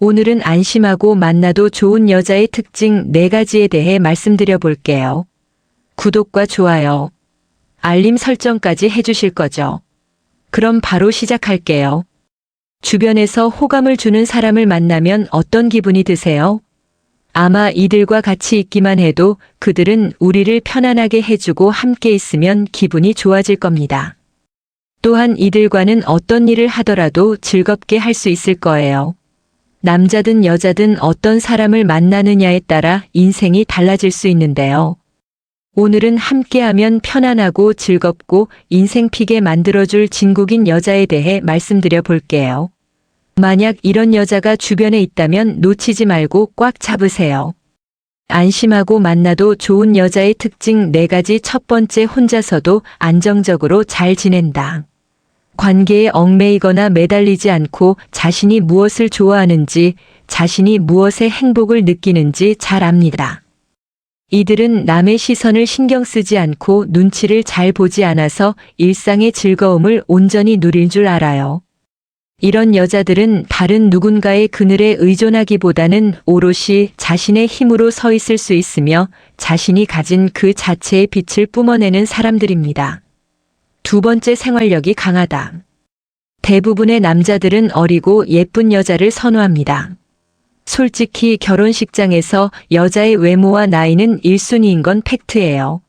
오늘은 안심하고 만나도 좋은 여자의 특징 4가지에 대해 말씀드려 볼게요. 구독과 좋아요, 알림 설정까지 해주실 거죠? 그럼 바로 시작할게요. 주변에서 호감을 주는 사람을 만나면 어떤 기분이 드세요? 아마 이들과 같이 있기만 해도 그들은 우리를 편안하게 해주고 함께 있으면 기분이 좋아질 겁니다. 또한 이들과는 어떤 일을 하더라도 즐겁게 할 수 있을 거예요. 남자든 여자든 어떤 사람을 만나느냐에 따라 인생이 달라질 수 있는데요. 오늘은 함께하면 편안하고 즐겁고 인생 피게 만들어줄 진국인 여자에 대해 말씀드려 볼게요. 만약 이런 여자가 주변에 있다면 놓치지 말고 꽉 잡으세요. 안심하고 만나도 좋은 여자의 특징 4가지. 첫 번째, 혼자서도 안정적으로 잘 지낸다. 관계에 얽매이거나 매달리지 않고 자신이 무엇을 좋아하는지, 자신이 무엇에 행복을 느끼는지 잘 압니다. 이들은 남의 시선을 신경 쓰지 않고 눈치를 잘 보지 않아서 일상의 즐거움을 온전히 누릴 줄 알아요. 이런 여자들은 다른 누군가의 그늘에 의존하기보다는 오롯이 자신의 힘으로 서 있을 수 있으며 자신이 가진 그 자체의 빛을 뿜어내는 사람들입니다. 두 번째, 생활력이 강하다. 대부분의 남자들은 어리고 예쁜 여자를 선호합니다. 솔직히 결혼식장에서 여자의 외모와 나이는 1순위인 건 팩트예요.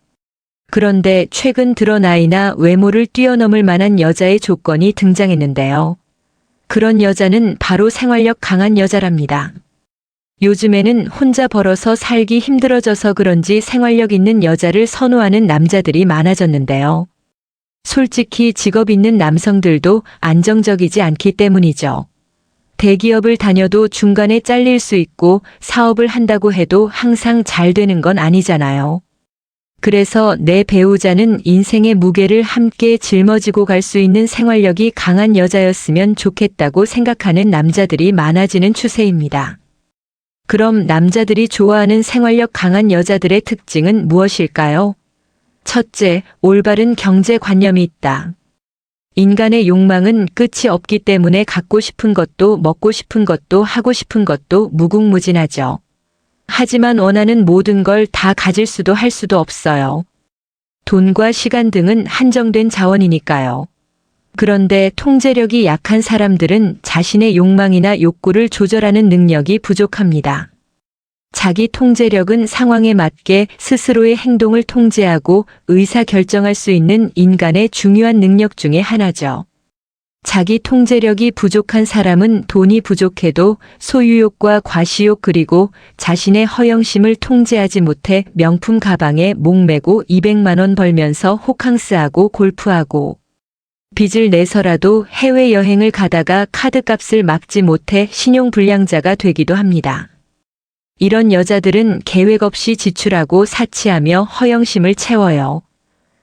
그런데 최근 들어 나이나 외모를 뛰어넘을 만한 여자의 조건이 등장했는데요. 그런 여자는 바로 생활력 강한 여자랍니다. 요즘에는 혼자 벌어서 살기 힘들어져서 그런지 생활력 있는 여자를 선호하는 남자들이 많아졌는데요. 솔직히 직업 있는 남성들도 안정적이지 않기 때문이죠. 대기업을 다녀도 중간에 잘릴 수 있고 사업을 한다고 해도 항상 잘 되는 건 아니잖아요. 그래서 내 배우자는 인생의 무게를 함께 짊어지고 갈 수 있는 생활력이 강한 여자였으면 좋겠다고 생각하는 남자들이 많아지는 추세입니다. 그럼 남자들이 좋아하는 생활력 강한 여자들의 특징은 무엇일까요? 첫째, 올바른 경제관념이 있다. 인간의 욕망은 끝이 없기 때문에 갖고 싶은 것도 먹고 싶은 것도 하고 싶은 것도 무궁무진하죠. 하지만 원하는 모든 걸 다 가질 수도 할 수도 없어요. 돈과 시간 등은 한정된 자원이니까요. 그런데 통제력이 약한 사람들은 자신의 욕망이나 욕구를 조절하는 능력이 부족합니다. 자기 통제력은 상황에 맞게 스스로의 행동을 통제하고 의사결정할 수 있는 인간의 중요한 능력 중에 하나죠. 자기 통제력이 부족한 사람은 돈이 부족해도 소유욕과 과시욕 그리고 자신의 허영심을 통제하지 못해 명품 가방에 목매고 200만 원 벌면서 호캉스하고 골프하고 빚을 내서라도 해외여행을 가다가 카드값을 막지 못해 신용불량자가 되기도 합니다. 이런 여자들은 계획 없이 지출하고 사치하며 허영심을 채워요.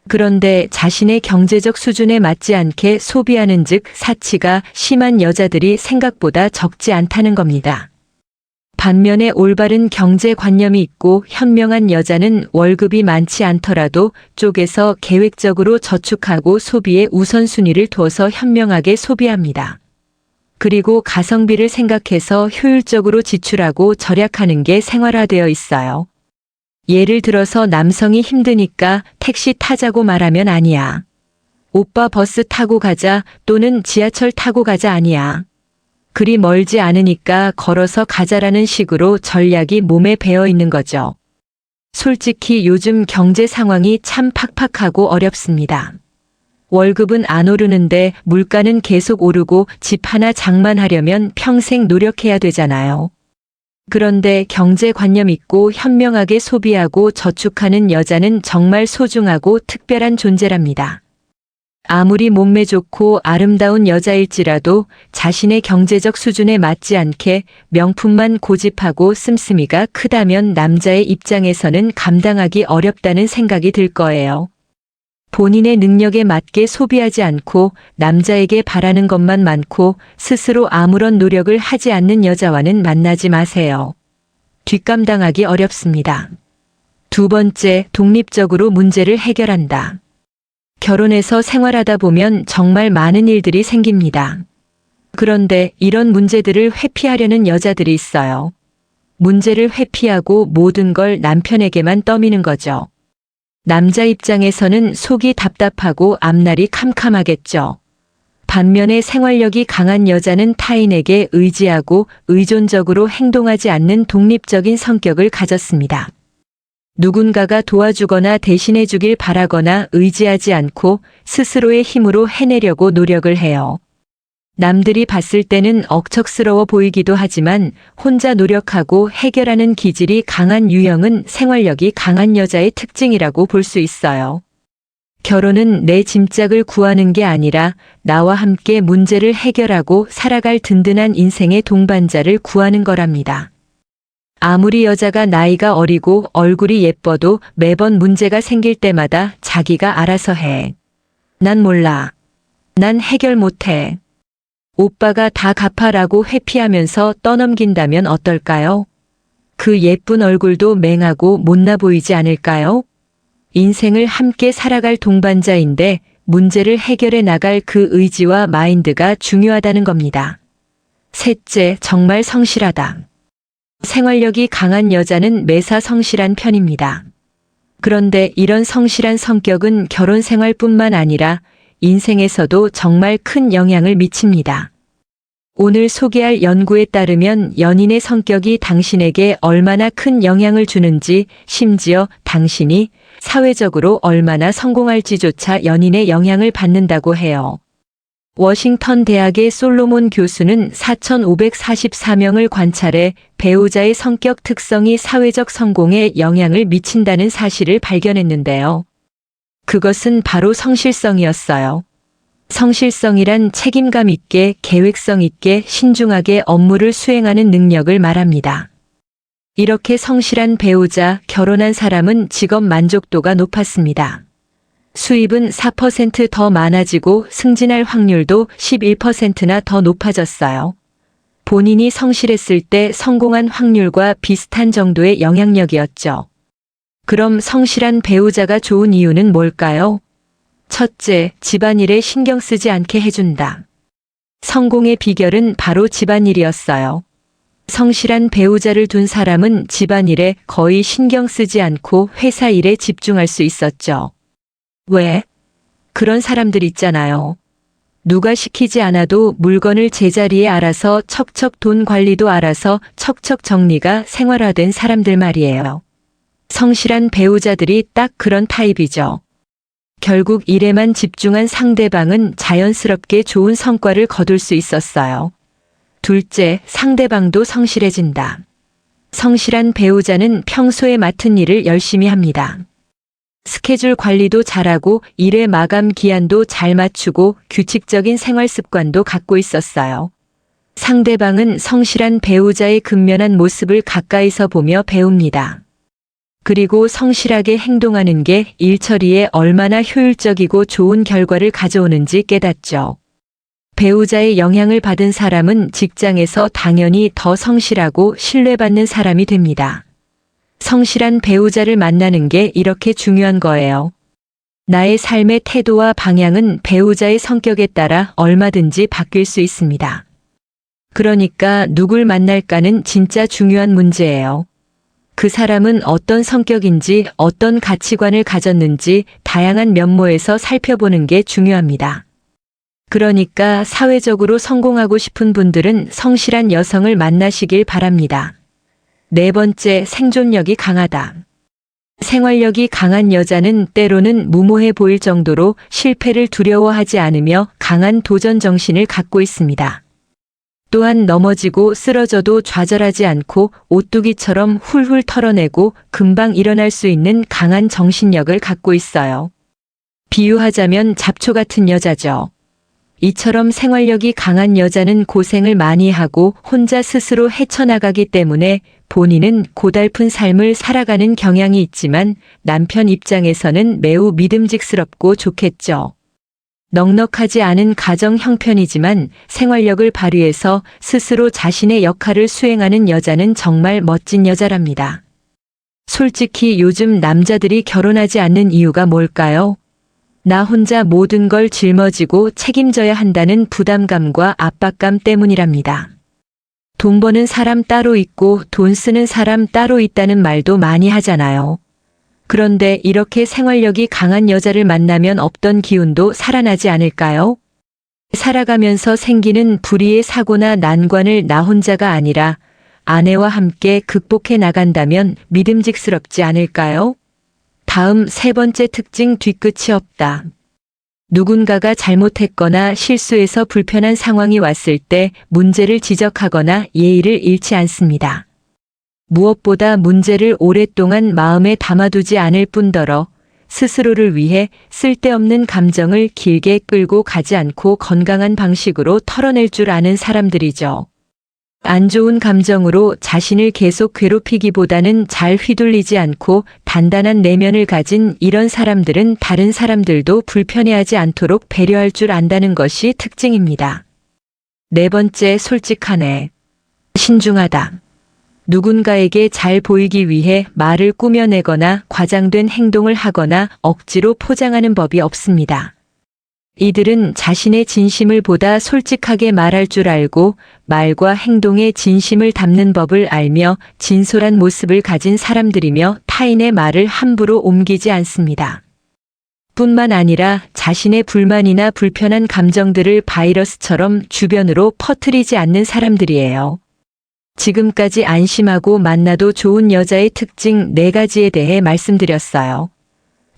그런데 자신의 경제적 수준에 맞지 않게 소비하는 즉 사치가 심한 여자들이 생각보다 적지 않다는 겁니다. 반면에 올바른 경제관념이 있고 현명한 여자는 월급이 많지 않더라도 쪼개서 계획적으로 저축하고 소비에 우선순위를 둬서 현명하게 소비합니다. 그리고 가성비를 생각해서 효율적으로 지출하고 절약하는 게 생활화되어 있어요. 예를 들어서 남성이 힘드니까 택시 타자고 말하면 아니야. 오빠 버스 타고 가자 또는 지하철 타고 가자 아니야. 그리 멀지 않으니까 걸어서 가자라는 식으로 전략이 몸에 배어 있는 거죠. 솔직히 요즘 경제 상황이 참 팍팍하고 어렵습니다. 월급은 안 오르는데 물가는 계속 오르고 집 하나 장만하려면 평생 노력해야 되잖아요. 그런데 경제관념 있고 현명하게 소비하고 저축하는 여자는 정말 소중하고 특별한 존재랍니다. 아무리 몸매 좋고 아름다운 여자일지라도 자신의 경제적 수준에 맞지 않게 명품만 고집하고 씀씀이가 크다면 남자의 입장에서는 감당하기 어렵다는 생각이 들 거예요. 본인의 능력에 맞게 소비하지 않고 남자에게 바라는 것만 많고 스스로 아무런 노력을 하지 않는 여자와는 만나지 마세요. 뒷감당하기 어렵습니다. 두 번째, 독립적으로 문제를 해결한다. 결혼해서 생활하다 보면 정말 많은 일들이 생깁니다. 그런데 이런 문제들을 회피하려는 여자들이 있어요. 문제를 회피하고 모든 걸 남편에게만 떠미는 거죠. 남자 입장에서는 속이 답답하고 앞날이 캄캄하겠죠. 반면에 생활력이 강한 여자는 타인에게 의지하고 의존적으로 행동하지 않는 독립적인 성격을 가졌습니다. 누군가가 도와주거나 대신해 주길 바라거나 의지하지 않고 스스로의 힘으로 해내려고 노력을 해요. 남들이 봤을 때는 억척스러워 보이기도 하지만 혼자 노력하고 해결하는 기질이 강한 유형은 생활력이 강한 여자의 특징이라고 볼 수 있어요. 결혼은 내 짐짝을 구하는 게 아니라 나와 함께 문제를 해결하고 살아갈 든든한 인생의 동반자를 구하는 거랍니다. 아무리 여자가 나이가 어리고 얼굴이 예뻐도 매번 문제가 생길 때마다 자기가 알아서 해. 난 몰라. 난 해결 못해. 오빠가 다 갚아라고 회피하면서 떠넘긴다면 어떨까요? 그 예쁜 얼굴도 맹하고 못나 보이지 않을까요? 인생을 함께 살아갈 동반자인데 문제를 해결해 나갈 그 의지와 마인드가 중요하다는 겁니다. 셋째, 정말 성실하다. 생활력이 강한 여자는 매사 성실한 편입니다. 그런데 이런 성실한 성격은 결혼 생활뿐만 아니라 인생에서도 정말 큰 영향을 미칩니다. 오늘 소개할 연구에 따르면 연인의 성격이 당신에게 얼마나 큰 영향을 주는지, 심지어 당신이 사회적으로 얼마나 성공할지조차 연인의 영향을 받는다고 해요. 워싱턴 대학의 솔로몬 교수는 4,544명을 관찰해 배우자의 성격 특성이 사회적 성공에 영향을 미친다는 사실을 발견했는데요. 그것은 바로 성실성이었어요. 성실성이란 책임감 있게, 계획성 있게, 신중하게 업무를 수행하는 능력을 말합니다. 이렇게 성실한 배우자, 결혼한 사람은 직업 만족도가 높았습니다. 수입은 4% 더 많아지고 승진할 확률도 11%나 더 높아졌어요. 본인이 성실했을 때 성공한 확률과 비슷한 정도의 영향력이었죠. 그럼 성실한 배우자가 좋은 이유는 뭘까요? 첫째, 집안일에 신경 쓰지 않게 해준다. 성공의 비결은 바로 집안일이었어요. 성실한 배우자를 둔 사람은 집안일에 거의 신경 쓰지 않고 회사 일에 집중할 수 있었죠. 왜? 그런 사람들 있잖아요. 누가 시키지 않아도 물건을 제자리에 알아서 척척 돈 관리도 알아서 척척 정리가 생활화된 사람들 말이에요. 성실한 배우자들이 딱 그런 타입이죠. 결국 일에만 집중한 상대방은 자연스럽게 좋은 성과를 거둘 수 있었어요. 둘째, 상대방도 성실해진다. 성실한 배우자는 평소에 맡은 일을 열심히 합니다. 스케줄 관리도 잘하고 일의 마감 기한도 잘 맞추고 규칙적인 생활 습관도 갖고 있었어요. 상대방은 성실한 배우자의 근면한 모습을 가까이서 보며 배웁니다. 그리고 성실하게 행동하는 게 일 처리에 얼마나 효율적이고 좋은 결과를 가져오는지 깨닫죠. 배우자의 영향을 받은 사람은 직장에서 당연히 더 성실하고 신뢰받는 사람이 됩니다. 성실한 배우자를 만나는 게 이렇게 중요한 거예요. 나의 삶의 태도와 방향은 배우자의 성격에 따라 얼마든지 바뀔 수 있습니다. 그러니까 누굴 만날까는 진짜 중요한 문제예요. 그 사람은 어떤 성격인지, 어떤 가치관을 가졌는지 다양한 면모에서 살펴보는 게 중요합니다. 그러니까 사회적으로 성공하고 싶은 분들은 성실한 여성을 만나시길 바랍니다. 네 번째, 생존력이 강하다. 생활력이 강한 여자는 때로는 무모해 보일 정도로 실패를 두려워하지 않으며 강한 도전 정신을 갖고 있습니다. 또한 넘어지고 쓰러져도 좌절하지 않고 오뚜기처럼 훌훌 털어내고 금방 일어날 수 있는 강한 정신력을 갖고 있어요. 비유하자면 잡초 같은 여자죠. 이처럼 생활력이 강한 여자는 고생을 많이 하고 혼자 스스로 헤쳐나가기 때문에 본인은 고달픈 삶을 살아가는 경향이 있지만 남편 입장에서는 매우 믿음직스럽고 좋겠죠. 넉넉하지 않은 가정 형편이지만 생활력을 발휘해서 스스로 자신의 역할을 수행하는 여자는 정말 멋진 여자랍니다. 솔직히 요즘 남자들이 결혼하지 않는 이유가 뭘까요? 나 혼자 모든 걸 짊어지고 책임져야 한다는 부담감과 압박감 때문이랍니다. 돈 버는 사람 따로 있고 돈 쓰는 사람 따로 있다는 말도 많이 하잖아요. 그런데 이렇게 생활력이 강한 여자를 만나면 없던 기운도 살아나지 않을까요? 살아가면서 생기는 불의의 사고나 난관을 나 혼자가 아니라 아내와 함께 극복해 나간다면 믿음직스럽지 않을까요? 다음 세 번째 특징 뒤끝이 없다. 누군가가 잘못했거나 실수해서 불편한 상황이 왔을 때 문제를 지적하거나 예의를 잃지 않습니다. 무엇보다 문제를 오랫동안 마음에 담아두지 않을 뿐더러 스스로를 위해 쓸데없는 감정을 길게 끌고 가지 않고 건강한 방식으로 털어낼 줄 아는 사람들이죠. 안 좋은 감정으로 자신을 계속 괴롭히기보다는 잘 휘둘리지 않고 단단한 내면을 가진 이런 사람들은 다른 사람들도 불편해하지 않도록 배려할 줄 안다는 것이 특징입니다. 네 번째, 솔직하네. 신중하다. 누군가에게 잘 보이기 위해 말을 꾸며내거나 과장된 행동을 하거나 억지로 포장하는 법이 없습니다. 이들은 자신의 진심을 보다 솔직하게 말할 줄 알고 말과 행동에 진심을 담는 법을 알며 진솔한 모습을 가진 사람들이며 타인의 말을 함부로 옮기지 않습니다. 뿐만 아니라 자신의 불만이나 불편한 감정들을 바이러스처럼 주변으로 퍼뜨리지 않는 사람들이에요. 지금까지 안심하고 만나도 좋은 여자의 특징 4가지에 대해 말씀드렸어요.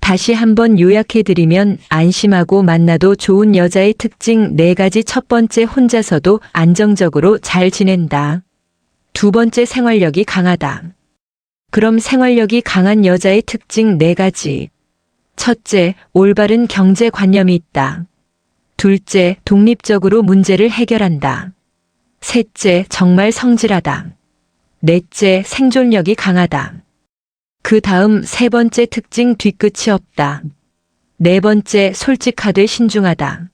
다시 한번 요약해드리면 안심하고 만나도 좋은 여자의 특징 4가지. 첫 번째, 혼자서도 안정적으로 잘 지낸다. 두 번째, 생활력이 강하다. 그럼 생활력이 강한 여자의 특징 4가지. 첫째, 올바른 경제관념이 있다. 둘째, 독립적으로 문제를 해결한다. 셋째, 정말 성실하다. 넷째, 생존력이 강하다. 그 다음 세 번째 특징 뒤끝이 없다. 네 번째, 솔직하되 신중하다.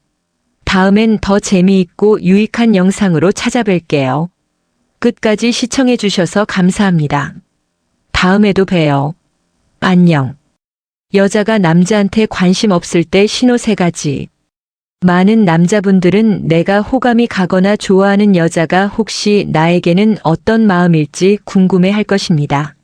다음엔 더 재미있고 유익한 영상으로 찾아뵐게요. 끝까지 시청해 주셔서 감사합니다. 다음에도 봬요. 안녕. 여자가 남자한테 관심 없을 때 신호 3가지. 많은 남자분들은 내가 호감이 가거나 좋아하는 여자가 혹시 나에게는 어떤 마음일지 궁금해 할 것입니다.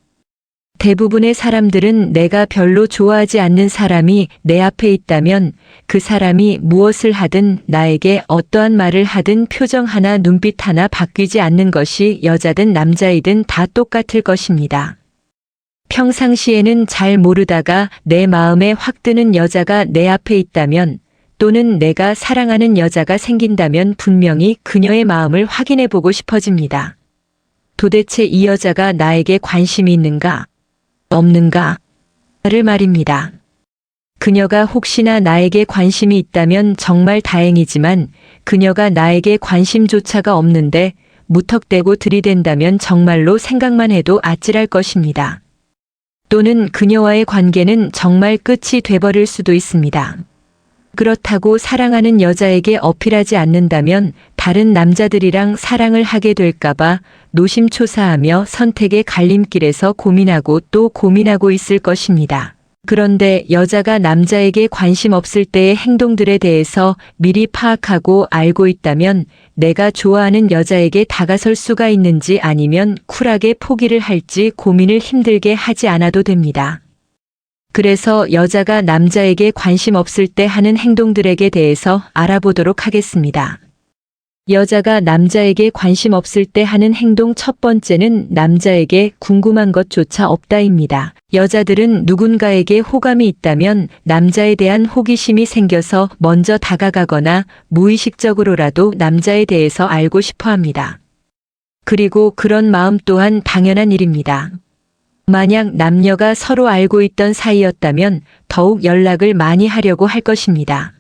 대부분의 사람들은 내가 별로 좋아하지 않는 사람이 내 앞에 있다면 그 사람이 무엇을 하든 나에게 어떠한 말을 하든 표정 하나 눈빛 하나 바뀌지 않는 것이 여자든 남자이든 다 똑같을 것입니다. 평상시에는 잘 모르다가 내 마음에 확 드는 여자가 내 앞에 있다면 또는 내가 사랑하는 여자가 생긴다면 분명히 그녀의 마음을 확인해 보고 싶어집니다. 도대체 이 여자가 나에게 관심이 있는가? 없는가? 를 말입니다. 그녀가 혹시나 나에게 관심이 있다면 정말 다행이지만 그녀가 나에게 관심조차가 없는데 무턱대고 들이댄다면 정말로 생각만 해도 아찔할 것입니다. 또는 그녀와의 관계는 정말 끝이 돼버릴 수도 있습니다. 그렇다고 사랑하는 여자에게 어필하지 않는다면 다른 남자들이랑 사랑을 하게 될까봐 노심초사하며 선택의 갈림길에서 고민하고 또 고민하고 있을 것입니다. 그런데 여자가 남자에게 관심 없을 때의 행동들에 대해서 미리 파악하고 알고 있다면 내가 좋아하는 여자에게 다가설 수가 있는지 아니면 쿨하게 포기를 할지 고민을 힘들게 하지 않아도 됩니다. 그래서 여자가 남자에게 관심 없을 때 하는 행동들에 대해서 알아보도록 하겠습니다. 여자가 남자에게 관심 없을 때 하는 행동 첫 번째는 남자에게 궁금한 것조차 없다입니다. 여자들은 누군가에게 호감이 있다면 남자에 대한 호기심이 생겨서 먼저 다가가거나 무의식적으로라도 남자에 대해서 알고 싶어 합니다. 그리고 그런 마음 또한 당연한 일입니다. 만약 남녀가 서로 알고 있던 사이였다면 더욱 연락을 많이 하려고 할 것입니다.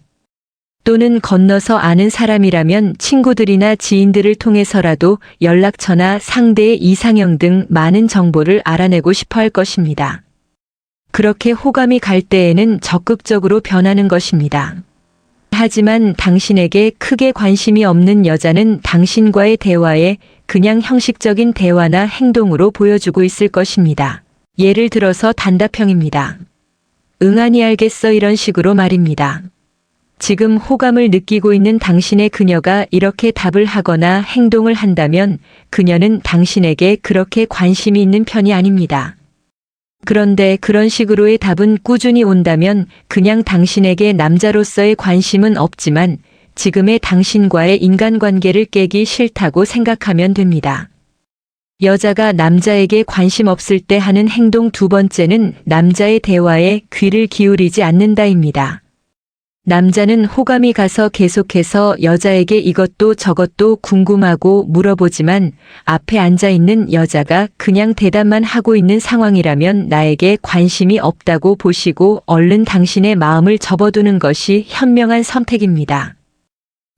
또는 건너서 아는 사람이라면 친구들이나 지인들을 통해서라도 연락처나 상대의 이상형 등 많은 정보를 알아내고 싶어 할 것입니다. 그렇게 호감이 갈 때에는 적극적으로 변하는 것입니다. 하지만 당신에게 크게 관심이 없는 여자는 당신과의 대화에 그냥 형식적인 대화나 행동으로 보여주고 있을 것입니다. 예를 들어서 단답형입니다. 응아니 알겠어 이런 식으로 말입니다. 지금 호감을 느끼고 있는 당신의 그녀가 이렇게 답을 하거나 행동을 한다면 그녀는 당신에게 그렇게 관심이 있는 편이 아닙니다. 그런데 그런 식으로의 답은 꾸준히 온다면 그냥 당신에게 남자로서의 관심은 없지만 지금의 당신과의 인간관계를 깨기 싫다고 생각하면 됩니다. 여자가 남자에게 관심 없을 때 하는 행동 두 번째는 남자의 대화에 귀를 기울이지 않는다입니다. 남자는 호감이 가서 계속해서 여자에게 이것도 저것도 궁금하고 물어보지만 앞에 앉아 있는 여자가 그냥 대답만 하고 있는 상황이라면 나에게 관심이 없다고 보시고 얼른 당신의 마음을 접어두는 것이 현명한 선택입니다.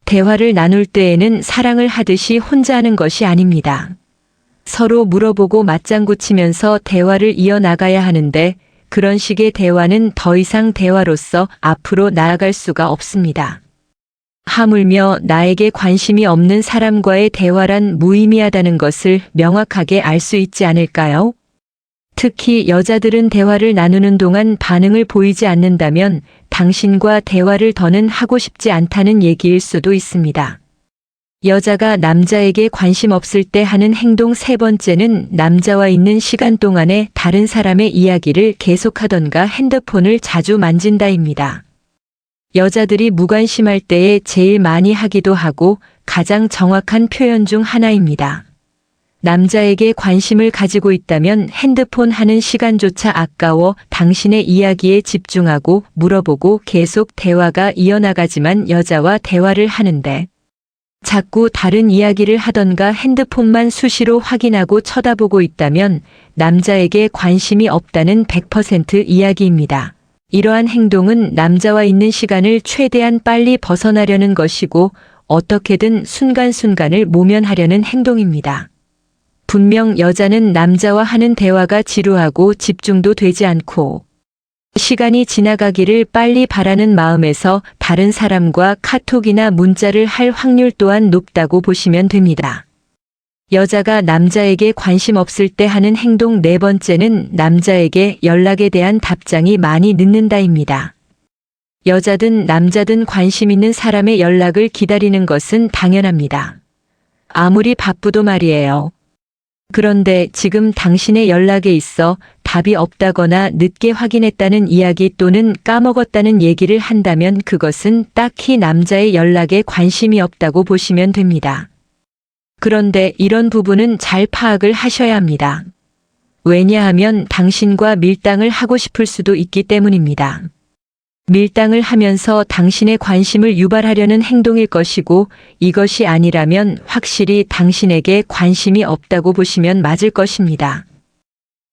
대화를 나눌 때에는 사랑을 하듯이 혼자 하는 것이 아닙니다. 서로 물어보고 맞장구 치면서 대화를 이어나가야 하는데 그런 식의 대화는 더 이상 대화로서 앞으로 나아갈 수가 없습니다. 하물며 나에게 관심이 없는 사람과의 대화란 무의미하다는 것을 명확하게 알 수 있지 않을까요? 특히 여자들은 대화를 나누는 동안 반응을 보이지 않는다면 당신과 대화를 더는 하고 싶지 않다는 얘기일 수도 있습니다. 여자가 남자에게 관심 없을 때 하는 행동 세 번째는 남자와 있는 시간 동안에 다른 사람의 이야기를 계속하던가 핸드폰을 자주 만진다입니다. 여자들이 무관심할 때에 제일 많이 하기도 하고 가장 정확한 표현 중 하나입니다. 남자에게 관심을 가지고 있다면 핸드폰 하는 시간조차 아까워 당신의 이야기에 집중하고 물어보고 계속 대화가 이어나가지만 여자와 대화를 하는데 자꾸 다른 이야기를 하던가 핸드폰만 수시로 확인하고 쳐다보고 있다면 남자에게 관심이 없다는 100% 이야기입니다. 이러한 행동은 남자와 있는 시간을 최대한 빨리 벗어나려는 것이고 어떻게든 순간순간을 모면하려는 행동입니다. 분명 여자는 남자와 하는 대화가 지루하고 집중도 되지 않고 시간이 지나가기를 빨리 바라는 마음에서 다른 사람과 카톡이나 문자를 할 확률 또한 높다고 보시면 됩니다. 여자가 남자에게 관심 없을 때 하는 행동 네 번째는 남자에게 연락에 대한 답장이 많이 늦는다입니다. 여자든 남자든 관심 있는 사람의 연락을 기다리는 것은 당연합니다. 아무리 바쁘도 말이에요. 그런데 지금 당신의 연락에 있어 답이 없다거나 늦게 확인했다는 이야기 또는 까먹었다는 얘기를 한다면 그것은 딱히 남자의 연락에 관심이 없다고 보시면 됩니다. 그런데 이런 부분은 잘 파악을 하셔야 합니다. 왜냐하면 당신과 밀당을 하고 싶을 수도 있기 때문입니다. 밀당을 하면서 당신의 관심을 유발하려는 행동일 것이고 이것이 아니라면 확실히 당신에게 관심이 없다고 보시면 맞을 것입니다.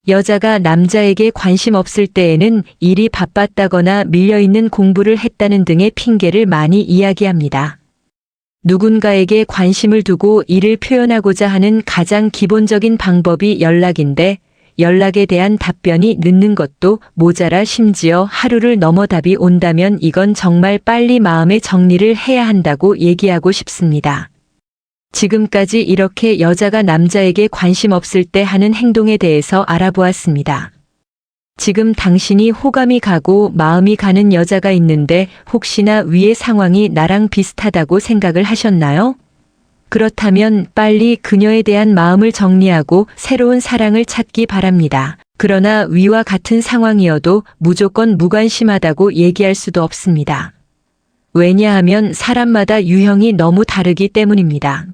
여자가 남자에게 관심 없을 때에는 일이 바빴다거나 밀려있는 공부를 했다는 등의 핑계를 많이 이야기합니다. 누군가에게 관심을 두고 이를 표현하고자 하는 가장 기본적인 방법이 연락인데 연락에 대한 답변이 늦는 것도 모자라 심지어 하루를 넘어 답이 온다면 이건 정말 빨리 마음의 정리를 해야 한다고 얘기하고 싶습니다. 지금까지 이렇게 여자가 남자에게 관심 없을 때 하는 행동에 대해서 알아보았습니다. 지금 당신이 호감이 가고 마음이 가는 여자가 있는데 혹시나 위의 상황이 나랑 비슷하다고 생각을 하셨나요? 그렇다면 빨리 그녀에 대한 마음을 정리하고 새로운 사랑을 찾기 바랍니다. 그러나 위와 같은 상황이어도 무조건 무관심하다고 얘기할 수도 없습니다. 왜냐하면 사람마다 유형이 너무 다르기 때문입니다.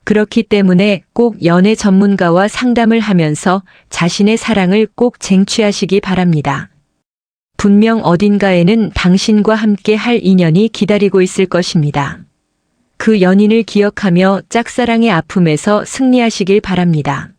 그렇기 때문에 꼭 연애 전문가와 상담을 하면서 자신의 사랑을 꼭 쟁취하시기 바랍니다. 분명 어딘가에는 당신과 함께 할 인연이 기다리고 있을 것입니다. 그 연인을 기억하며 짝사랑의 아픔에서 승리하시길 바랍니다.